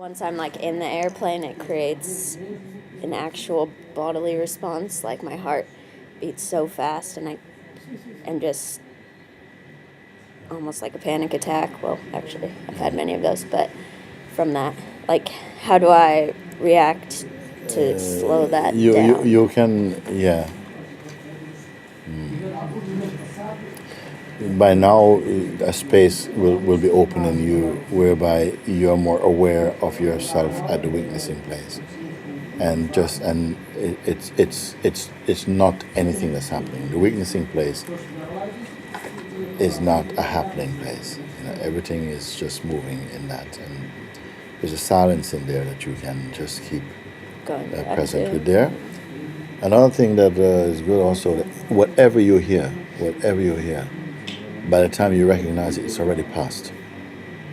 Once I'm like in the airplane, it creates an actual bodily response. Like my heart beats so fast, and I am just almost like a panic attack. Well, actually, I've had many of those, but from that, like, how do I react to slow that down? You can, yeah. By now, a space will be open in you whereby you're more aware of yourself at the witnessing place, and it's not anything that's happening. The witnessing place is not a happening place. Everything is just moving in that, and there's a silence in there that you can just keep present with there. Another thing that is good also, that whatever you hear, by the time you recognize it, it's already past.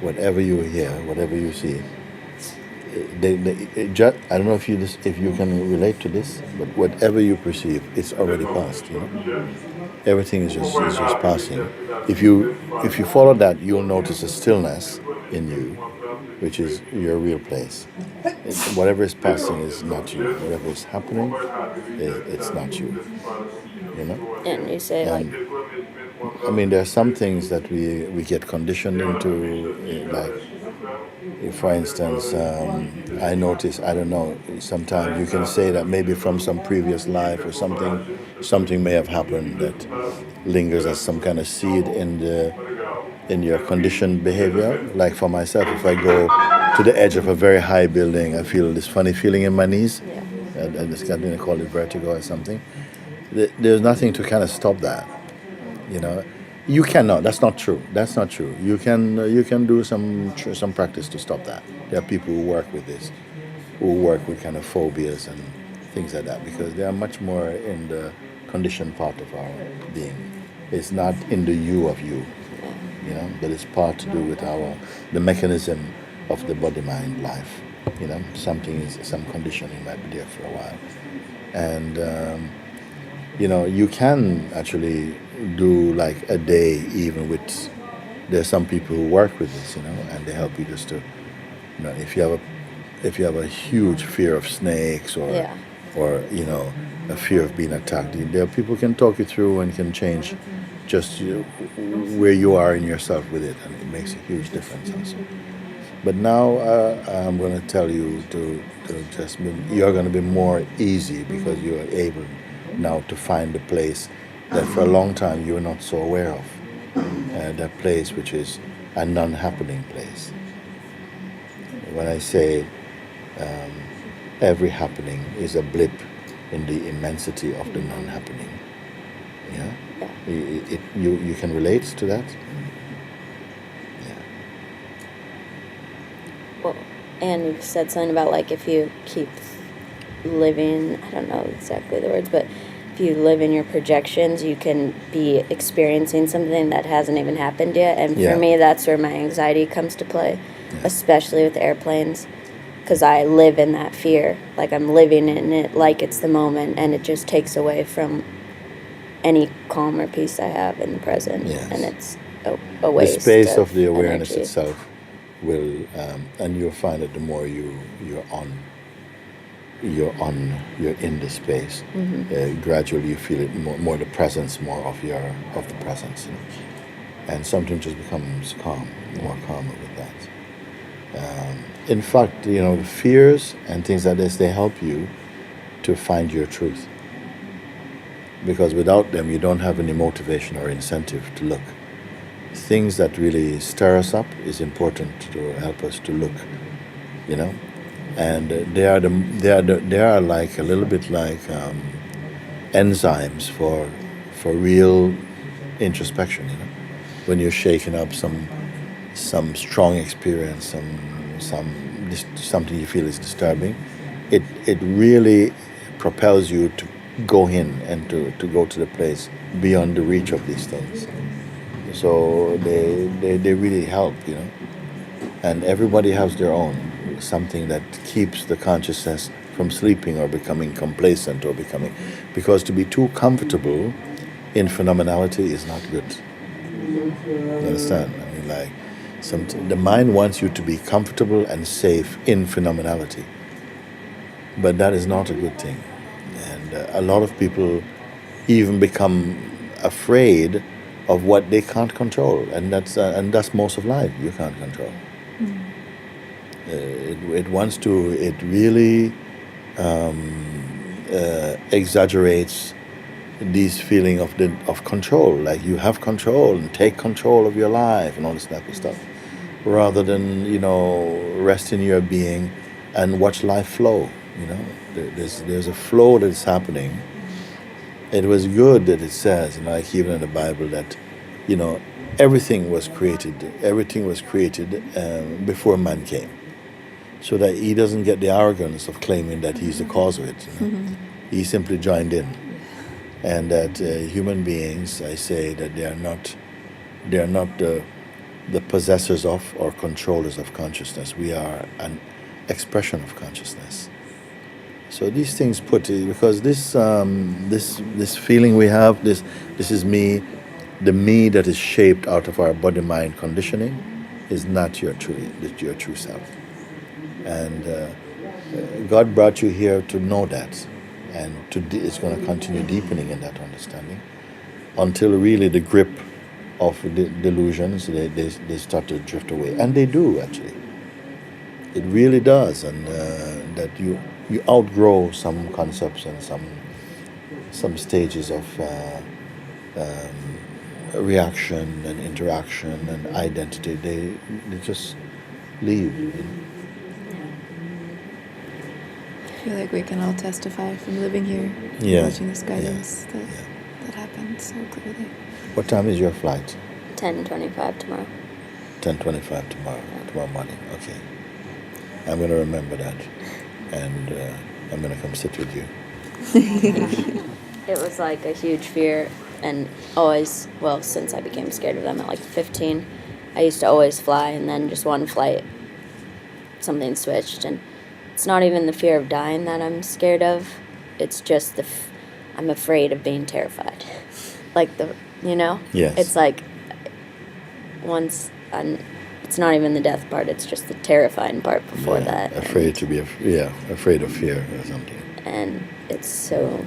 Whatever you hear, whatever you see, I don't know if you can relate to this, but whatever you perceive, it's already past. Everything is just passing. If you follow that, you'll notice a stillness in you, which is your real place. Whatever is passing is not you. Whatever is happening, it's not you. And you say, and, I mean, there are some things that we get conditioned into, like, for instance, I notice, I don't know, sometimes you can say that maybe from some previous life or something may have happened that lingers as some kind of seed in your conditioned behavior. Like for myself, if I go to the edge of a very high building, I feel this funny feeling in my knees. And it's going to call it vertigo or something. There's nothing to kind of stop that. You cannot. That's not true. You can do some practice to stop that. There are people who work with this, who work with kind of phobias and things like that, because they are much more in the conditioned part of our being. It's not in the you of you, but it's part to do with the mechanism of the body-mind life. Some conditioning might be there for a while, and you can actually do like a day even with. There's some people who work with this, and they help you just to, if you have a huge fear of snakes or a fear of being attacked, there are people who can talk you through and can change just where you are in yourself with it, and it makes a huge difference also. But now I'm going to tell you to just you're going to be more easy, because you are able now to find the place that for a long time you were not so aware of. That place which is a non-happening place. When I say every happening is a blip in the immensity of the non-happening. You can relate to that? Well, and you said something about like if you keep living, I don't know exactly the words, but if you live in your projections, you can be experiencing something that hasn't even happened yet. And for me, that's where my anxiety comes to play, especially with airplanes, because I live in that fear. Like I'm living in it like it's the moment, and it just takes away from any calm or peace I have in the present. And it's a waste. The space of the awareness energy itself will, and you'll find that the more you're in the space. Gradually you feel it more the presence more of the presence, and something just becomes more calmer with that. In fact, fears and things like this, they help you to find your truth, because without them you don't have any motivation or incentive to look. Things that really stir us up is important to help us to look, and they are like a little bit like enzymes for real introspection. When you're shaking up some strong experience, something you feel is disturbing, it really propels you to go in and to go to the place beyond the reach of these things. So they really help, and everybody has their own. Something that keeps the consciousness from sleeping or becoming complacent because to be too comfortable in phenomenality is not good. You understand? I mean, like, The mind wants you to be comfortable and safe in phenomenality, but that is not a good thing. And a lot of people even become afraid of what they can't control, and that's most of life. You can't control. It really exaggerates these feeling of control, like you have control and take control of your life and all this type of stuff, rather than rest in your being and watch life flow. There's a flow that's happening. It was good that it says, like even in the Bible, that everything was created. Everything was created before man came, so that he doesn't get the arrogance of claiming that he's the cause of it. He simply joined in, and that human beings, I say that they are not the possessors of or controllers of consciousness. We are an expression of consciousness. So these things because this feeling we have, this is me, the me that is shaped out of our body-mind conditioning, is not your true self. And God brought you here to know that, and it's going to continue deepening in that understanding until really the grip of the delusions they start to drift away, and they do actually. It really does, and that you outgrow some concepts and some stages of reaction and interaction and identity. They just leave. I feel like we can all testify from living here, watching this guidance that happened so clearly. What time is your flight? 10:25 tomorrow. 10:25 tomorrow morning. Okay. I'm going to remember that, and I'm going to come sit with you. It was like a huge fear, and always, since I became scared of them at like 15, I used to always fly, and then just one flight, something switched, and it's not even the fear of dying that I'm scared of, it's just I'm afraid of being terrified. Like Yes. It's like it's not even the death part, it's just the terrifying part before that. Afraid of fear or something. And it's so,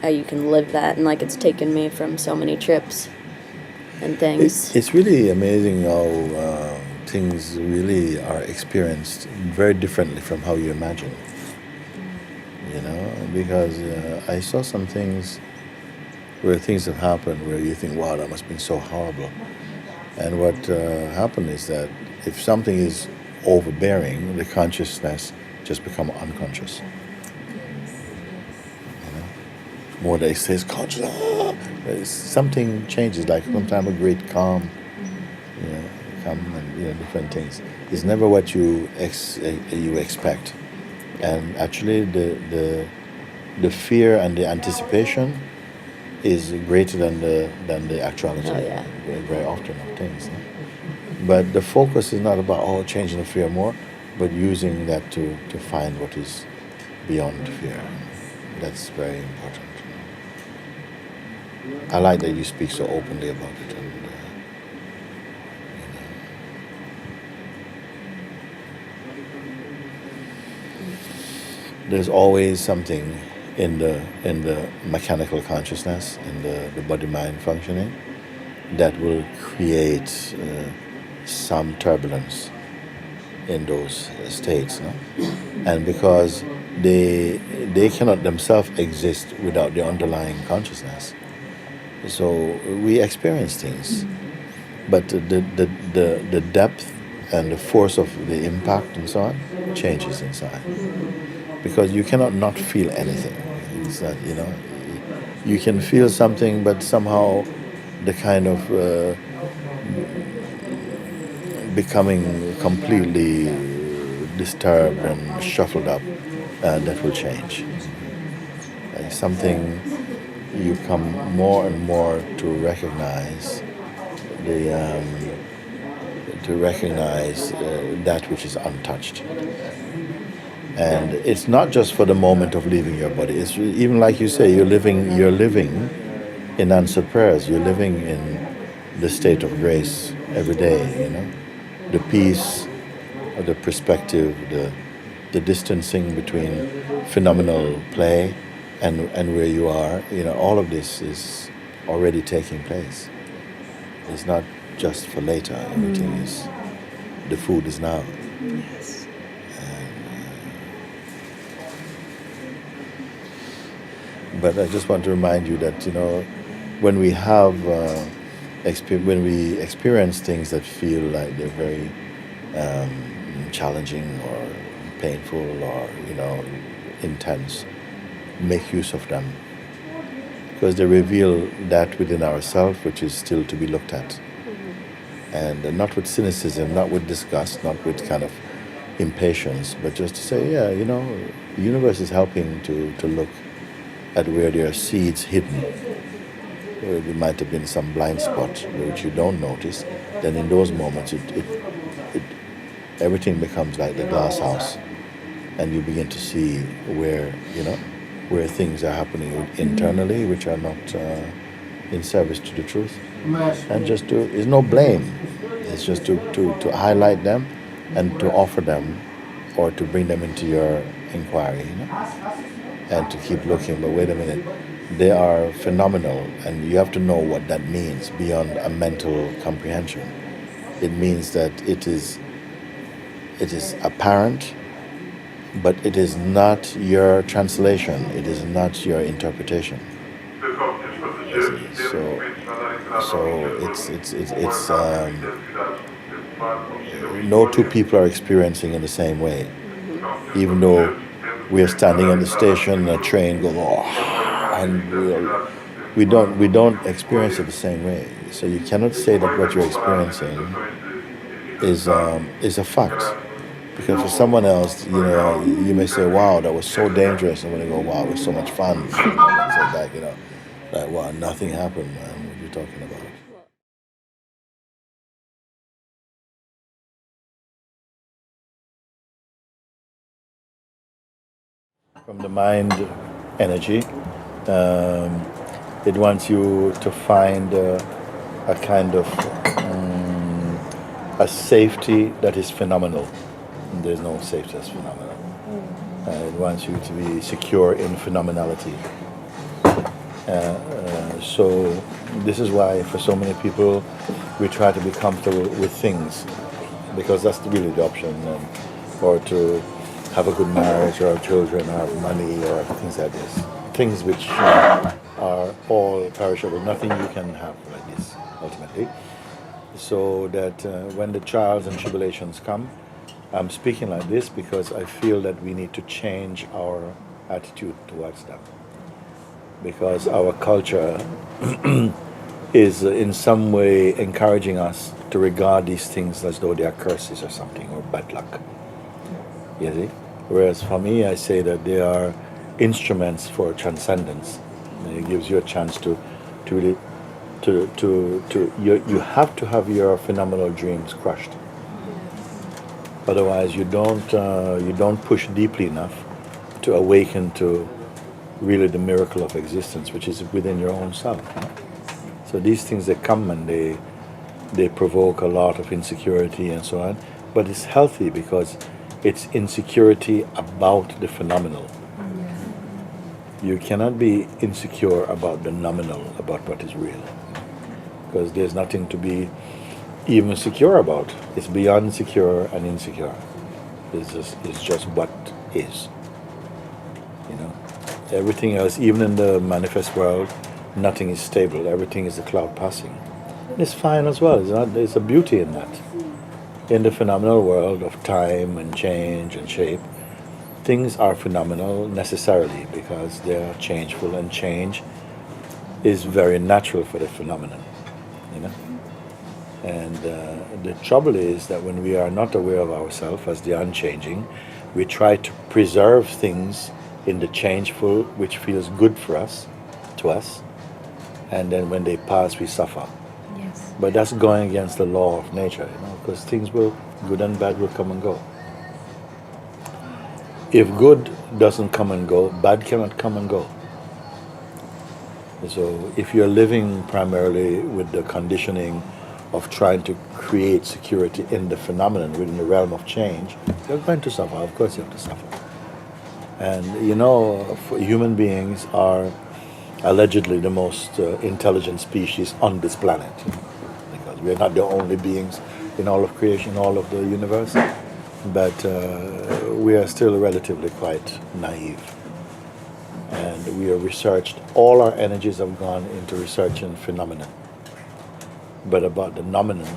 you can live that, and like it's taken me from so many trips and things. It's really amazing how things really are experienced very differently from how you imagine. Because I saw some things where things have happened where you think, wow, that must have been so horrible. And what happened is that if something is overbearing, the consciousness just become unconscious. More they say conscious, something changes. Like sometimes a great calm, come and different things. It's never what you expect, and actually the fear and the anticipation is greater than the actuality. Oh, yeah. Very often of things. But the focus is not about changing the fear more, but using that to find what is beyond fear. That's very important. I like that you speak so openly about it, and there's always something in the mechanical consciousness, in the body-mind functioning, that will create some turbulence in those states, no? And because they cannot themselves exist without the underlying consciousness, so we experience things, but the depth and the force of the impact and so on changes inside, because you cannot not feel anything. It's that, you can feel something, but somehow the kind of becoming completely disturbed and shuffled up, that will change. Like something you come more and more to recognize that which is untouched. And it's not just for the moment of leaving your body. It's even like you say, you're living in answered prayers. You're living in the state of grace every day, the peace, the perspective, the distancing between phenomenal play and where you are, all of this is already taking place. It's not just for later. Everything is, the food is now. Yes. But I just want to remind you that when we have when we experience things that feel like they're very challenging or painful or intense, make use of them, because they reveal that within ourselves which is still to be looked at, and not with cynicism, not with disgust, not with kind of impatience, but just to say, the universe is helping to look at where there are seeds hidden, where there might have been some blind spot which you don't notice. Then in those moments, everything becomes like the glass house, and you begin to see where things are happening internally which are not in service to the truth. And just it's no blame. It's just to highlight them and to offer them, or to bring them into your inquiry, and to keep looking. But wait a minute, they are phenomenal, and you have to know what that means beyond a mental comprehension. It means that it is apparent, but it is not your translation. It is not your interpretation. So it's no two people are experiencing in the same way. Even though we are standing at the station, a train goes and we don't experience it the same way. So you cannot say that what you're experiencing is a fact, because for someone else, you may say, "Wow, that was so dangerous," and when they go, "Wow, it was so much fun," it's like, "Wow, nothing happened, man. What are you talking about?" From the mind energy, it wants you to find a kind of a safety that is phenomenal. There's no safety that's phenomenal. It wants you to be secure in phenomenality. So this is why for so many people we try to be comfortable with things, because that's really the option, or to have a good marriage, or have children, or have money, or things like this. Things which are all perishable. Nothing you can have like this, ultimately. So that when the trials and tribulations come, I'm speaking like this because I feel that we need to change our attitude towards them. Because our culture is in some way encouraging us to regard these things as though they are curses or something, or bad luck. You see? Whereas for me, I say that they are instruments for transcendence. And it gives you a chance to really you have to have your phenomenal dreams crushed. Otherwise, you don't push deeply enough to awaken to really the miracle of existence, which is within your own self. So these things, they come and they provoke a lot of insecurity and so on, but it's healthy because it's insecurity about the phenomenal. You cannot be insecure about the nominal, about what is real, because there's nothing to be even secure about. It's beyond secure and insecure. It's just what is. Everything else, even in the manifest world, nothing is stable. Everything is a cloud passing. It's fine as well. There's a beauty in that. In the phenomenal world of time and change and shape, things are phenomenal necessarily because they are changeful, and change is very natural for the phenomenon. And the trouble is that when we are not aware of ourselves as the unchanging, we try to preserve things in the changeful, which feels good for us, to us, and then when they pass, we suffer. Yes. But that's going against the law of nature, because things good and bad will come and go. If good doesn't come and go, bad cannot come and go. So if you're living primarily with the conditioning of trying to create security in the phenomenon within the realm of change, you're going to suffer. Of course you have to suffer. And human beings are allegedly the most intelligent species on this planet, because we're not the only beings in all of creation, all of the universe, but we are still relatively quite naive. And we are researched, all our energies have gone into researching phenomenon. But about the nomenon,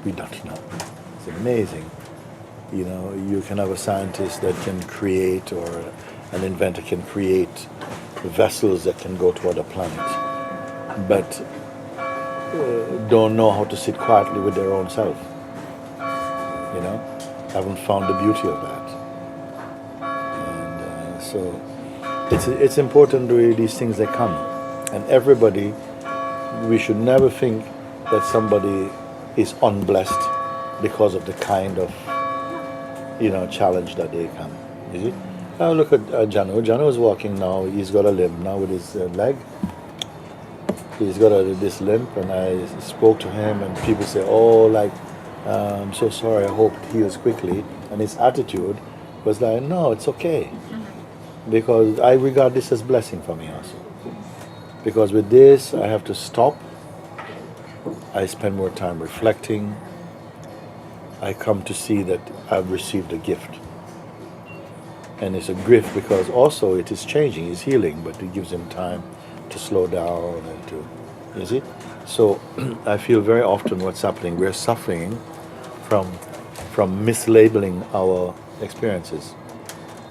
we don't know. It's amazing. You can have a scientist that can create, or an inventor can create vessels that can go to other planets, but don't know how to sit quietly with their own self. Haven't found the beauty of that. And so it's important the way these things they come. And everybody, we should never think that somebody is unblessed because of the kind of challenge that they come. You see? Now look at Janu. Janu is walking now. He's got a limp now with his leg. He's got this limp, and I spoke to him, and people say, I'm so sorry, I hope it heals quickly. And his attitude was like, no, it's okay. Because I regard this as blessing for me also. Because with this, I have to stop. I spend more time reflecting. I come to see that I've received a gift. And it's a gift because also it is changing, it's healing, but it gives him time to slow down and to, you see? So I feel very often what's happening, we're suffering from mislabeling our experiences,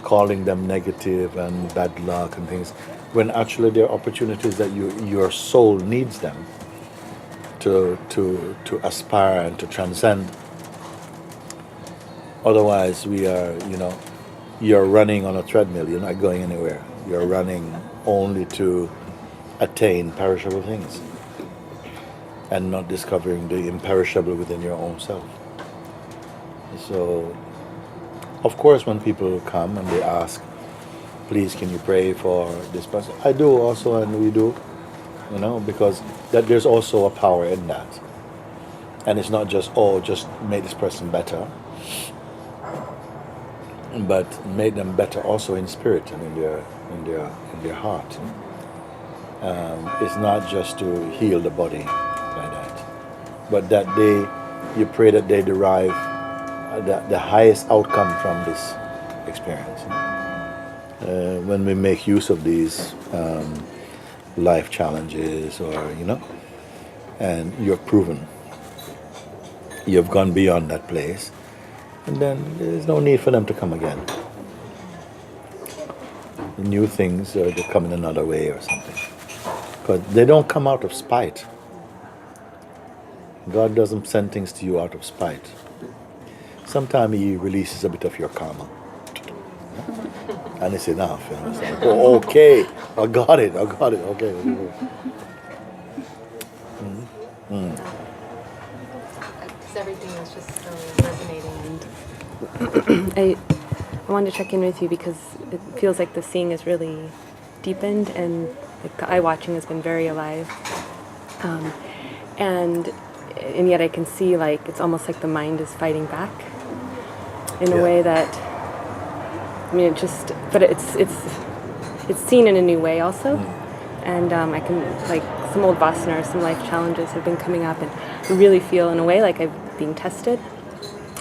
calling them negative and bad luck and things, when actually there are opportunities that your soul needs them to aspire and to transcend. Otherwise, we are, you're running on a treadmill, you're not going anywhere. You're running only to attain perishable things and not discovering the imperishable within your own self. So, of course, when people come and they ask, please, can you pray for this person? I do also, and we do, because there's also a power in that. And it's not just, just make this person better, but make them better also in spirit and in their heart. It's not just to heal the body like that, but that you pray that they derive the highest outcome from this experience. When we make use of these life challenges, or and you've proven you've gone beyond that place, and then there's no need for them to come again. New things, or they come in another way or something. Because they don't come out of spite. God doesn't send things to you out of spite. Sometimes He releases a bit of your karma. And it's enough. It's like, okay, I got it, okay. Because everything was just so resonating. And I wanted to check in with you because it feels like the seeing is really deepened, and like the eye watching has been very alive. And yet I can see like it's almost like the mind is fighting back in a way that, but it's seen in a new way also. And I can, like, some old Vasana or some life challenges have been coming up, and I really feel in a way like I'm being tested.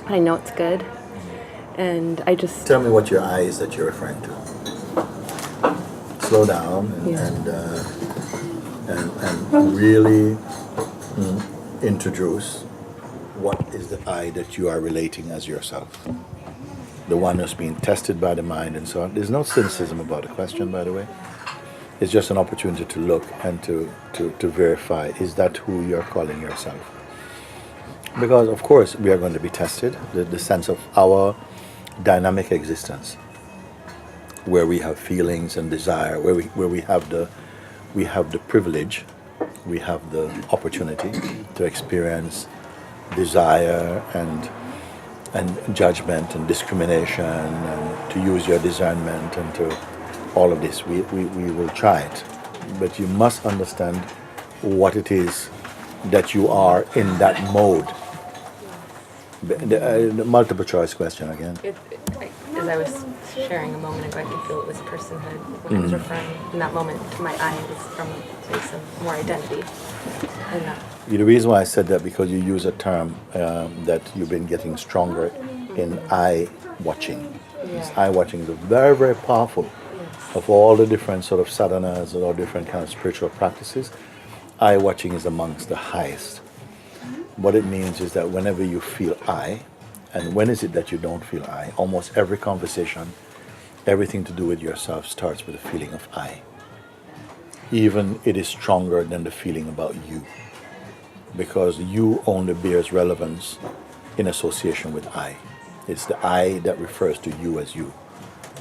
I know it's good. And I just... Tell me what your eye is that you're referring to. Slow down and really introduce what is the I that you are relating as yourself. The one who's being tested by the mind and so on. There's no cynicism about the question, by the way. It's just an opportunity to look and to verify, is that who you're calling yourself? Because, of course, we are going to be tested, the sense of our dynamic existence, where we have feelings and desire, where we have the privilege, we have the opportunity to experience desire and judgment and discrimination, and to use your discernment, and to all of this. We will try it, but you must understand what it is that you are in that mode. The multiple choice question again. As I was sharing a moment ago, I can feel it was personhood. When I was referring in that moment to my I, it was from a place of more identity. And The reason why I said that, because you use a term that you've been getting stronger in eye watching. This eye watching is very, very powerful. Of all the different sort of sadhanas or different kind of spiritual practices, eye watching is amongst the highest. What it means is that whenever you feel I, and when is it that you don't feel I? Almost every conversation, everything to do with yourself starts with a feeling of I. Even it is stronger than the feeling about you, because you only bears relevance in association with I. It's the I that refers to you as you.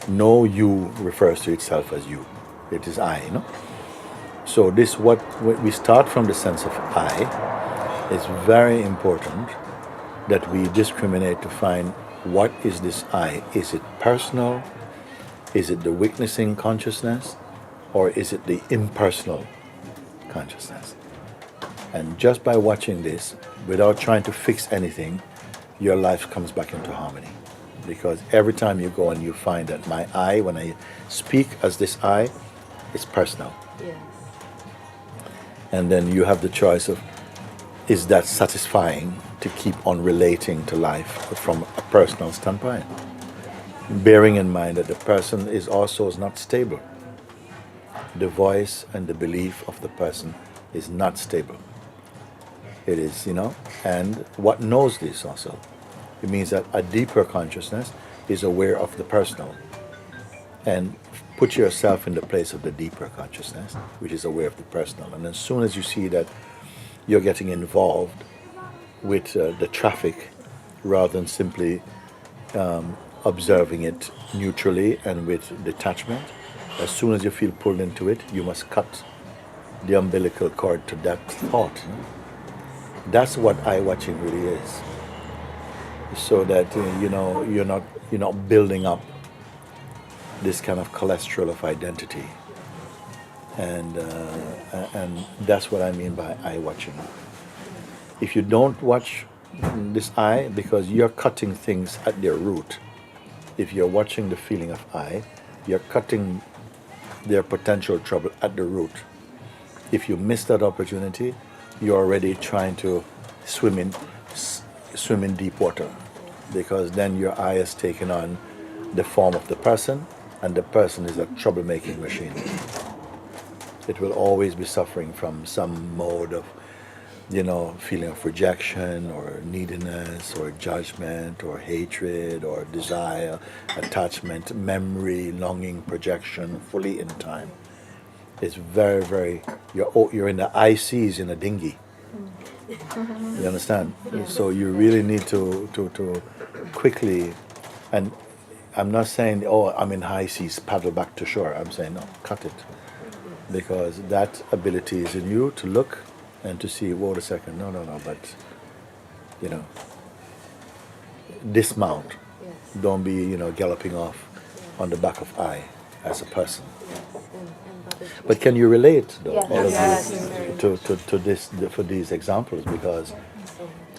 No you refers to itself as you. It is I, you know? So this, what we start from the sense of I. It's very important that we discriminate to find what is this I. Is it personal? Is it the witnessing consciousness? Or is it the impersonal consciousness? And just by watching this, without trying to fix anything, your life comes back into harmony. Because every time you go and you find that my I, when I speak as this I, it's personal. yes. And then you have the choice of, is that satisfying to keep on relating to life from a personal standpoint? Bearing in mind that the person is also not stable. The voice and the belief of the person is not stable. It is, you know, and what knows this also? It means that a deeper consciousness is aware of the personal. And put yourself in the place of the deeper consciousness, which is aware of the personal. And as soon as you see that you're getting involved with the traffic rather than simply observing it neutrally and with detachment, as soon as you feel pulled into it, you must cut the umbilical cord to that thought. You know? That's what eye watching really is. So that you're not building up this kind of cholesterol of identity, and that's what I mean by eye watching. If you don't watch this eye, because you're cutting things at their root. If you're watching the feeling of I, you're cutting their potential trouble at the root. If you miss that opportunity, you're already trying to swim in deep water, because then your eye has taken on the form of the person, and the person is a troublemaking machine. It will always be suffering from some mode of, feeling of rejection or neediness or judgment or hatred or desire, attachment, memory, longing, projection, fully in time. It's very, very, you're in the high seas in a dinghy. You understand? So you really need to quickly, and I'm not saying, I'm in high seas, paddle back to shore. I'm saying, no, cut it. Because that ability is in you to look and to see, wait a second, no, but, dismount. Yes. Don't be, galloping off on the back of I as a person. But can you relate, though, all of this to this, for these examples? Because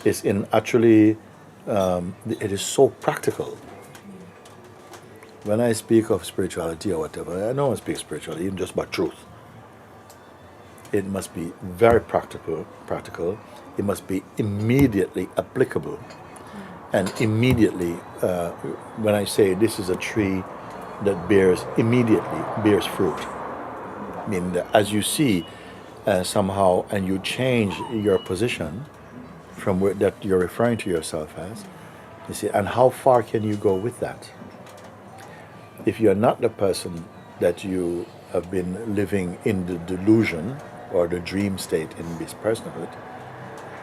it's in actually, it is so practical. When I speak of spirituality or whatever, I don't speak spirituality, even just about truth. It must be very practical. It must be immediately applicable. And immediately, when I say this is a tree that immediately bears fruit, I mean, as you see somehow, and you change your position from where that you're referring to yourself as, you see, and how far can you go with that? If you're not the person that you have been living in the delusion or the dream state in this personhood,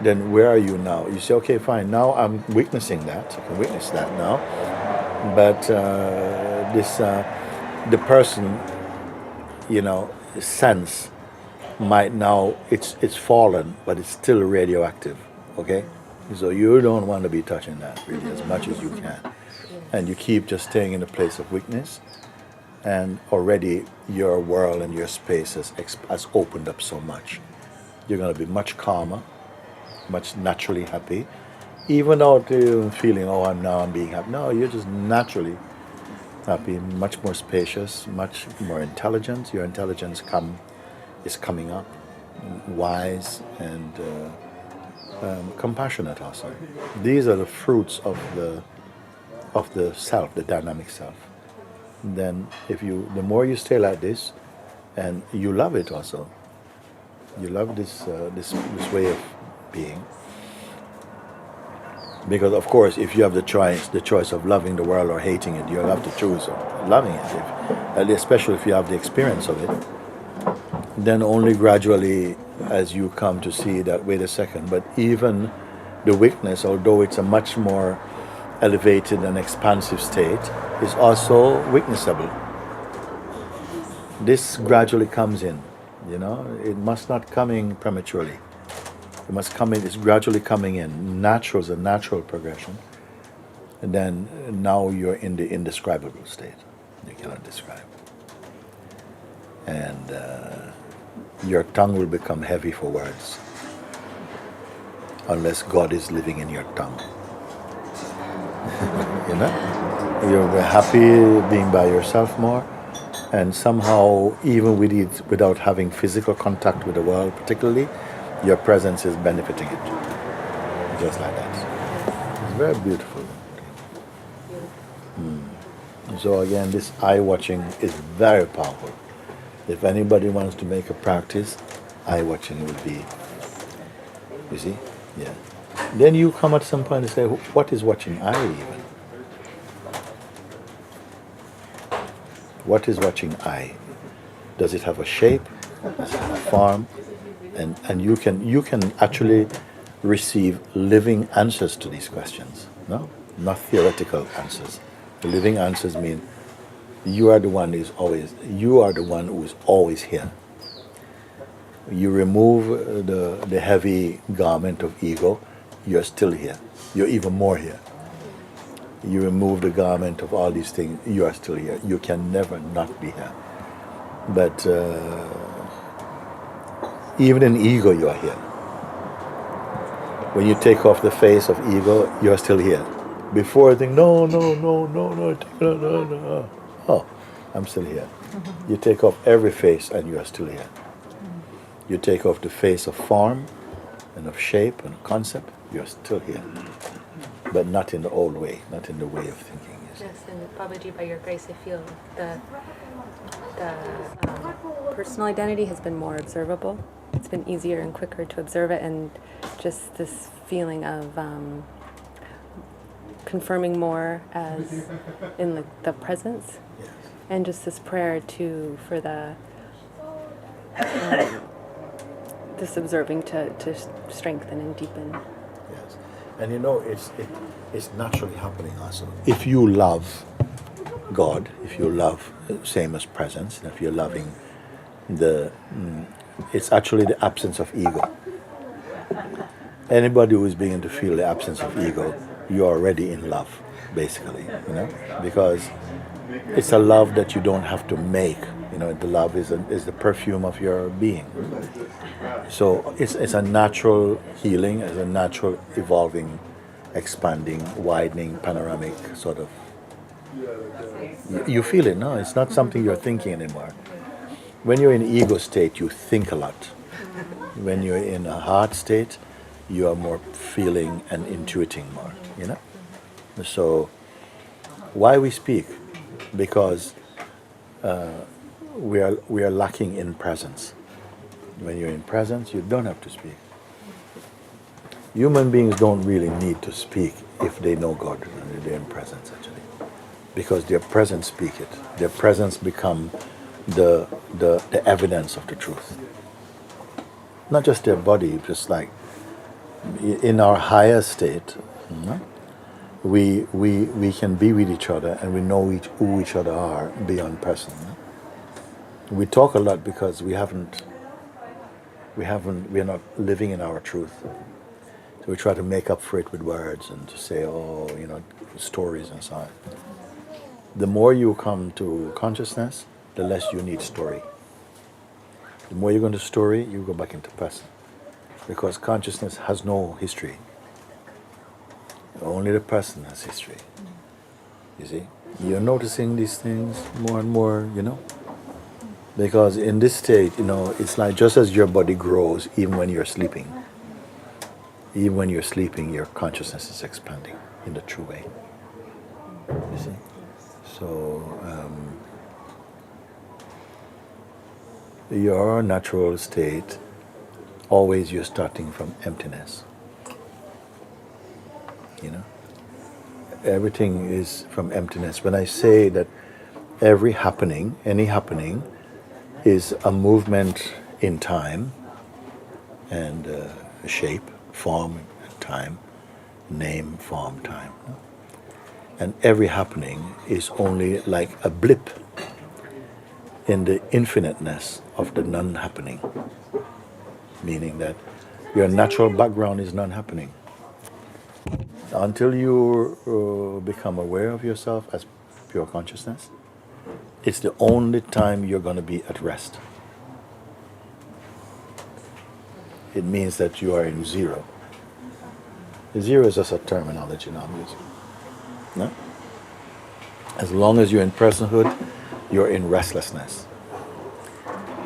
then where are you now? You say, okay, fine, now I'm witnessing that. I can witness that now. But the person, sense might now, it's fallen, but it's still radioactive, okay? So you don't want to be touching that really as much as you can. And you keep just staying in a place of weakness, and already your world and your space has opened up so much. You're going to be much calmer, much naturally happy, even without feeling, oh, I'm being happy. No, you're just naturally happy, much more spacious, much more intelligent. Your intelligence is coming up, wise and compassionate also. These are the fruits of the self, the dynamic self. Then the more you stay like this, and you love it also, you love this way of being. Because of course, if you have the choice of loving the world or hating it, you'll have to choose loving it, especially if you have the experience of it. Then only gradually, as you come to see that, wait a second, but even the weakness, although it's a much more elevated and expansive state, is also witnessable. This gradually comes in, it must not come in prematurely. It must come in, it's gradually coming in. Natural is a natural progression. And then now you're in the indescribable state. You cannot describe. And your tongue will become heavy for words, unless God is living in your tongue. You'll be happy being by yourself more, and somehow, even without having physical contact with the world particularly, your presence is benefiting it. Just like that. It's very beautiful. So again, this eye watching is very powerful. If anybody wants to make a practice, eye watching would be, you see? Yeah. Then you come at some point and say, what is watching eye even? What is watching eye? Does it have a shape? Does it have a form? And you can actually receive living answers to these questions. No? Not theoretical answers. The living answers mean you are the one who is always here. You remove the heavy garment of ego, you're still here. You're even more here. You remove the garment of all these things, you are still here. You can never not be here. But even in ego, you are here. When you take off the face of ego, you are still here. Before I think, no, oh, I'm still here. You take off every face and you are still here. You take off the face of form and of shape and concept, you are still here. But not in the old way, not in the way of thinking. Yes, and Babaji, by your grace, I feel the personal identity has been more observable. It's been easier and quicker to observe it, and just this feeling of confirming more as in the presence, Yes. and just this prayer for the this observing to strengthen and deepen. Yes, and it's naturally happening also. If you love God, if you love same as presence, if you're loving it's actually the absence of ego. Anybody who is beginning to feel the absence of ego, you're already in love, basically, because it's a love that you don't have to make. The love is the perfume of your being. So it's a natural healing, it's a natural evolving, expanding, widening, panoramic sort of. You feel it, no? It's not something you're thinking anymore. When you're in ego state, you think a lot. When you're in a heart state, you are more feeling and intuiting more, So why we speak? Because we are lacking in presence. When you're in presence, you don't have to speak. Human beings don't really need to speak if they know God and they're in presence, actually, because their presence speak it. Their presence become the evidence of the truth. Not just their body, just like in our higher state, we can be with each other and we know who each other are beyond person. We talk a lot because we're not living in our truth. So we try to make up for it with words and to say, stories and so on. The more you come to consciousness, the less you need story. The more you go into story, you go back into person. Because consciousness has no history. Only the person has history. You see? You're noticing these things more and more, Because in this state, it's like just as your body grows, even when you're sleeping. Even when you're sleeping, your consciousness is expanding in the true way. You see? So, your natural state, always you're starting from emptiness. Everything is from emptiness. When I say that every happening, any happening, is a movement in time and shape, form, time, name, form, time. And every happening is only like a blip in the infiniteness of the non-happening. Meaning that your natural background is non-happening. Until you become aware of yourself as pure consciousness, it's the only time you're going to be at rest. It means that you are in zero. Zero is just a terminology now I'm using. No? As long as you're in personhood, you're in restlessness.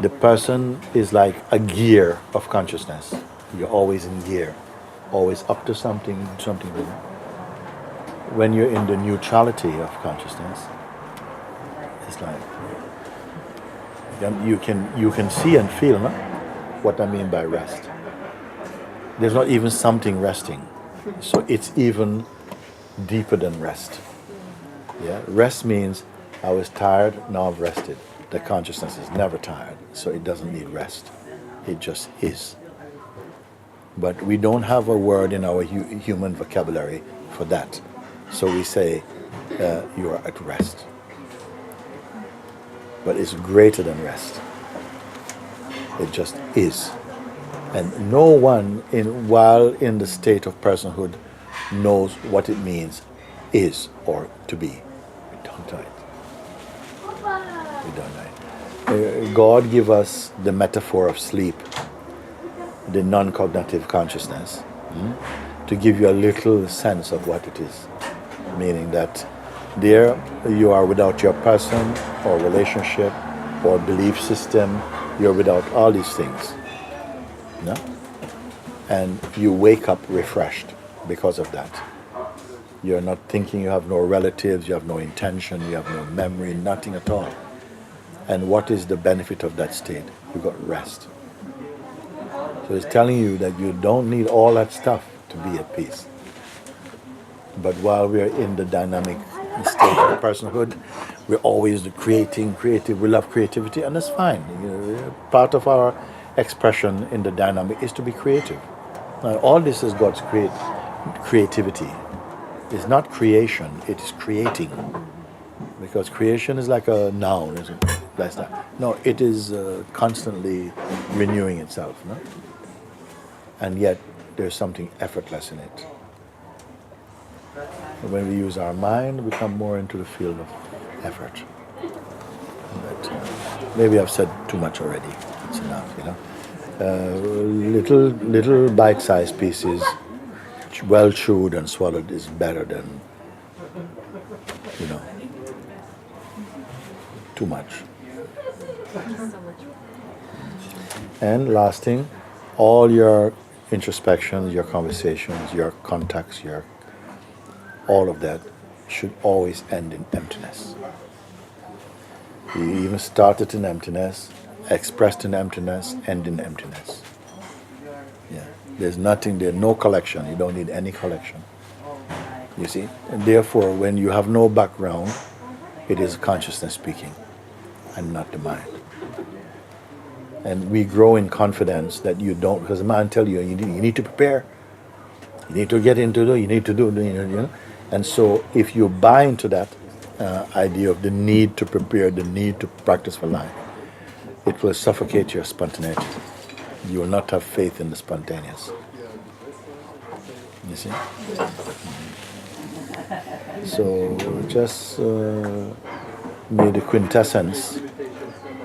The person is like a gear of consciousness. You're always in gear, always up to something new. When you're in the neutrality of consciousness, it's like you can see and feel, no? What I mean by rest. There's not even something resting, so it's even deeper than rest. Yeah, rest means I was tired, now I've rested. The consciousness is never tired, so it doesn't need rest. It just is. But we don't have a word in our human vocabulary for that. So we say, you are at rest. But it's greater than rest. It just is. And no one, while in the state of personhood, knows what it means, is, or to be. We don't know it. We don't know it. God give us the metaphor of sleep, the non-cognitive consciousness, to give you a little sense of what it is. Meaning that there you are without your person or relationship or belief system. You're without all these things. No? And you wake up refreshed because of that. You're not thinking, you have no relatives, you have no intention, you have no memory, nothing at all. And what is the benefit of that state? You got rest. So it's telling you that you don't need all that stuff to be at peace. But while we're in the dynamic state of personhood, we're always creating, creative. We love creativity, and that's fine. Part of our expression in the dynamic is to be creative. Now, all this is God's creativity. It's not creation, it is creating. Because creation is like a noun, isn't it? That's not. No, it is constantly renewing itself. No? And yet, there's something effortless in it. When we use our mind, we come more into the field of effort. But, maybe I've said too much already. It's enough, Little bite-sized pieces, well chewed and swallowed, is better than, too much. And last thing, all your introspections, your conversations, your contacts, all of that should always end in emptiness. You even started in emptiness, expressed in emptiness, end in emptiness. Yeah. There's nothing there, no collection. You don't need any collection. You see? And therefore, when you have no background, it is consciousness speaking and not the mind. And we grow in confidence that you don't, because the mind tells you, you need to prepare. You need to get into it, you need to do. And so if you buy into that idea of the need to prepare, the need to practice for life, it will suffocate your spontaneity. You will not have faith in the spontaneous. You see? So just may the quintessence,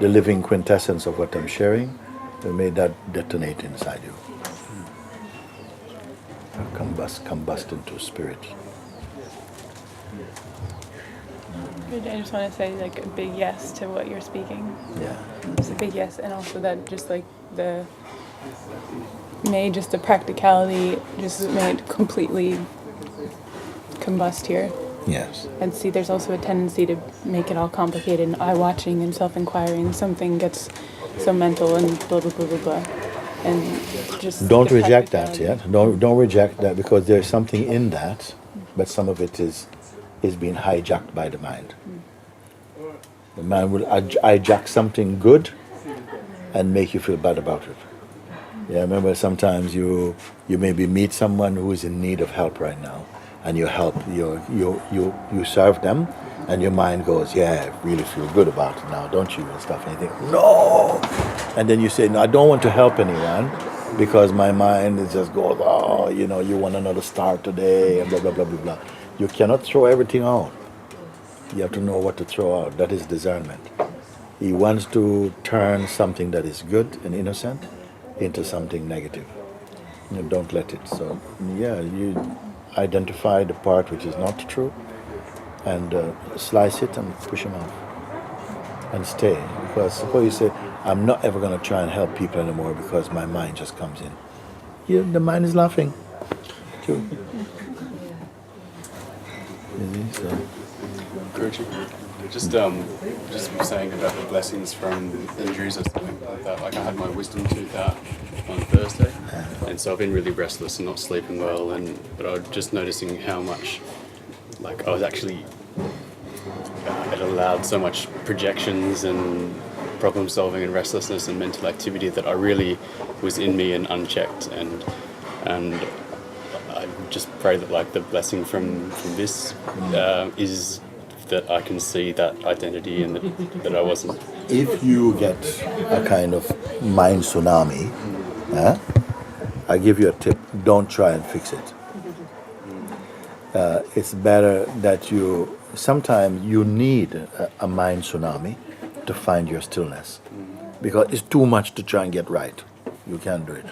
the living quintessence of what I'm sharing, may that detonate inside you. combust into spirit. I just want to say like a big yes to what you're speaking. Yeah. It's a big yes, and also that just like the practicality just made it completely combust here. Yes. And see, there's also a tendency to make it all complicated and eye-watching and self-inquiring. Something gets so mental and blah, blah, blah, blah, blah. And just Don't reject that yet. Don't reject that, because there's something in that, but some of it is being hijacked by the mind. The mind will hijack something good and make you feel bad about it. Yeah, I remember sometimes you maybe meet someone who is in need of help right now, and you help, you serve them, and your mind goes, yeah, I really feel good about it now, don't you, and stuff, and you think, no! And then you say, no, I don't want to help anyone, because my mind is just goes, oh, you want another star today, and blah, blah, blah, blah, blah. You cannot throw everything out. You have to know what to throw out. That is discernment. He wants to turn something that is good and innocent into something negative. Don't let it. So, yeah, you identify the part which is not true, and slice it and push them off. And stay. Because suppose you say, I'm not ever going to try and help people anymore because my mind just comes in. The mind is laughing too. So. Guruji, just saying about the blessings from injuries or something like that. Like I had my wisdom tooth out on Thursday, and so I've been really restless and not sleeping well. But I was just noticing how much, like I was actually, it allowed so much projections and problem solving and restlessness and mental activity that I really was in me and unchecked. And I just pray that like the blessing from this is that I can see that identity and that I wasn't. If you get a kind of mind tsunami, I give you a tip: don't try and fix it. It's better that sometimes you need a mind tsunami to find your stillness, because it's too much to try and get right. You can't do it.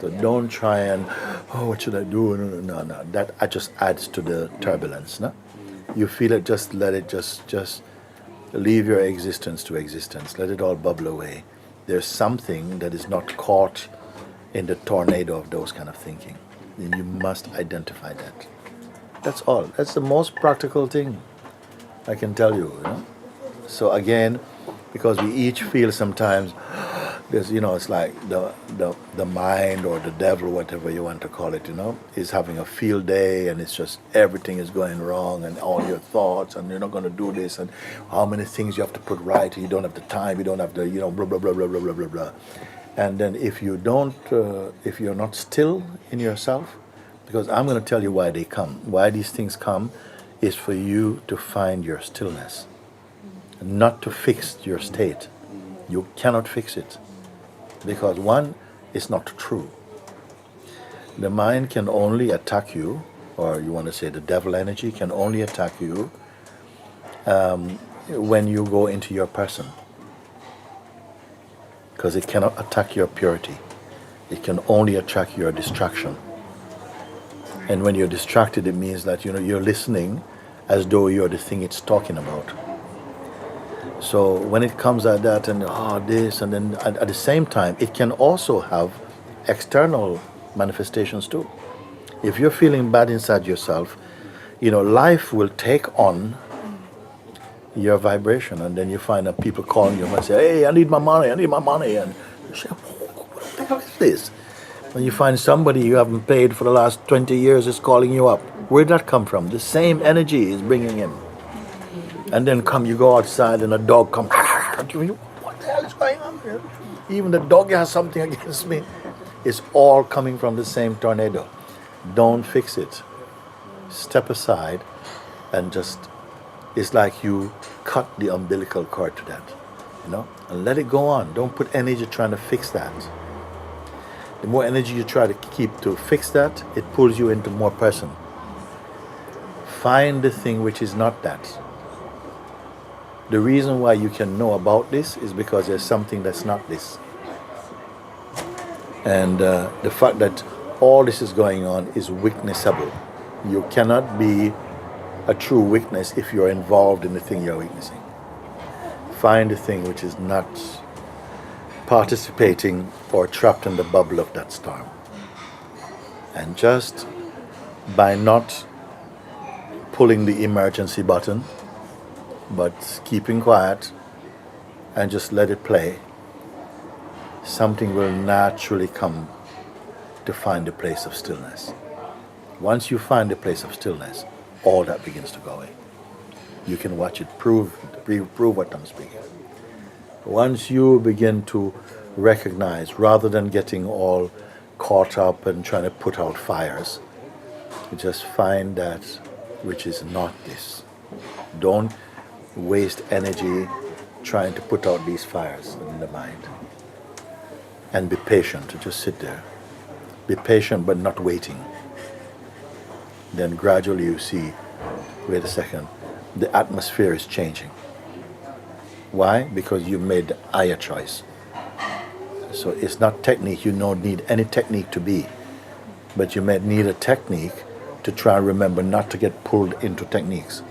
So don't try and, what should I do? No. That just adds to the turbulence. No? You feel it, just let it just leave your existence to existence. Let it all bubble away. There's something that is not caught in the tornado of those kind of thinking. And you must identify that. That's all. That's the most practical thing I can tell you. So again, because we each feel sometimes, there's, it's like the mind or the devil, whatever you want to call it, is having a field day, and it's just everything is going wrong, and all your thoughts, and you're not going to do this, and how many things you have to put right, you don't have the time, you don't have the, blah, blah, blah, blah, blah, blah, blah, blah. And then if you don't, if you're not still in yourself, because I'm going to tell you why they come, why these things come, is for you to find your stillness, not to fix your state. You cannot fix it. Because one, it's not true. The mind can only attack you, or you want to say the devil energy can only attack you when you go into your person. Because it cannot attack your purity. It can only attack your distraction. And when you're distracted, it means that you're listening as though you're the thing it's talking about. So when it comes at that and this, and then at the same time, it can also have external manifestations too. If you're feeling bad inside yourself, life will take on your vibration, and then you find that people calling you and say, hey, I need my money, and you say, what the hell is this? When you find somebody you haven't paid for the last 20 years is calling you up, where'd that come from? The same energy is bringing him. And then you go outside and a dog comes, what the hell is going on here? Even the dog has something against me. It's all coming from the same tornado. Don't fix it. Step aside and it's like you cut the umbilical cord to that, and let it go on. Don't put energy trying to fix that. The more energy you try to keep to fix that, it pulls you into more person. Find the thing which is not that. The reason why you can know about this is because there's something that's not this. And the fact that all this is going on is witnessable. You cannot be a true witness if you're involved in the thing you're witnessing. Find the thing which is not participating or trapped in the bubble of that storm. And just by not pulling the emergency button, but keeping quiet and just let it play, something will naturally come to find a place of stillness. Once you find a place of stillness, all that begins to go away. You can watch it prove what I'm speaking. Once you begin to recognize, rather than getting all caught up and trying to put out fires, you just find that which is not this. Don't waste energy trying to put out these fires in the mind. And be patient, just sit there. Be patient but not waiting. Then gradually you see, wait a second, the atmosphere is changing. Why? Because you made the higher choice. So it's not technique, you don't need any technique to be. But you may need a technique to try and remember not to get pulled into techniques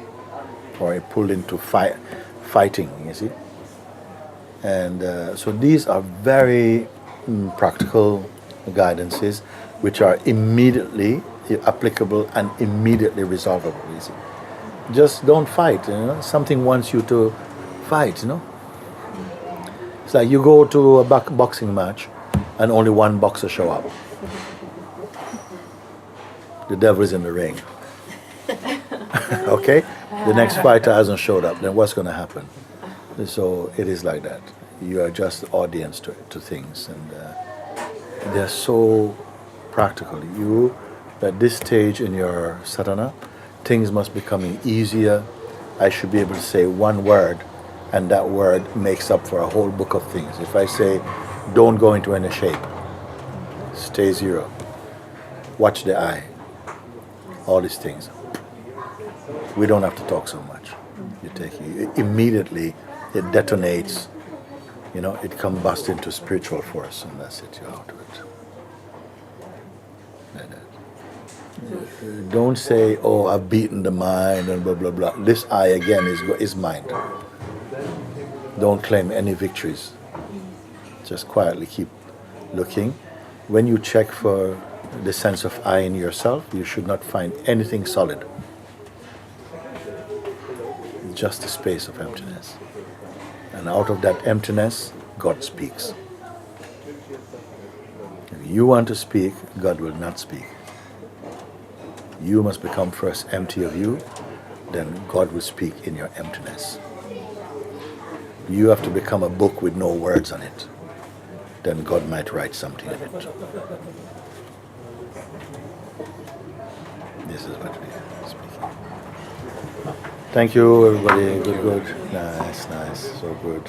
or pulled into fighting, you see. And so these are very practical guidances which are immediately applicable and immediately resolvable, you see. Just don't fight, you know. Something wants you to fight, you know. It's like you go to a boxing match and only one boxer show up. The devil is in the ring. Okay? The next fighter hasn't showed up, then what's going to happen? So it is like that. You are just the audience to things, and they're so practical. You, at this stage in your sadhana, things must be becoming easier. I should be able to say one word, and that word makes up for a whole book of things. If I say, don't go into any shape, stay zero, watch the eye, all these things. We don't have to talk so much. You take it, immediately it detonates, you know, it combusts into spiritual force, and that's it, you're out of it. Like that. Don't say, oh, I've beaten the mind and blah, blah, blah. This I again is mind. Don't claim any victories. Just quietly keep looking. When you check for the sense of I in yourself, you should not find anything solid. Just a space of emptiness. And out of that emptiness, God speaks. If you want to speak, God will not speak. You must become first empty of you, then God will speak in your emptiness. You have to become a book with no words on it, then God might write something in it. This is what we are speaking. Thank you, everybody. Good. Nice. So good.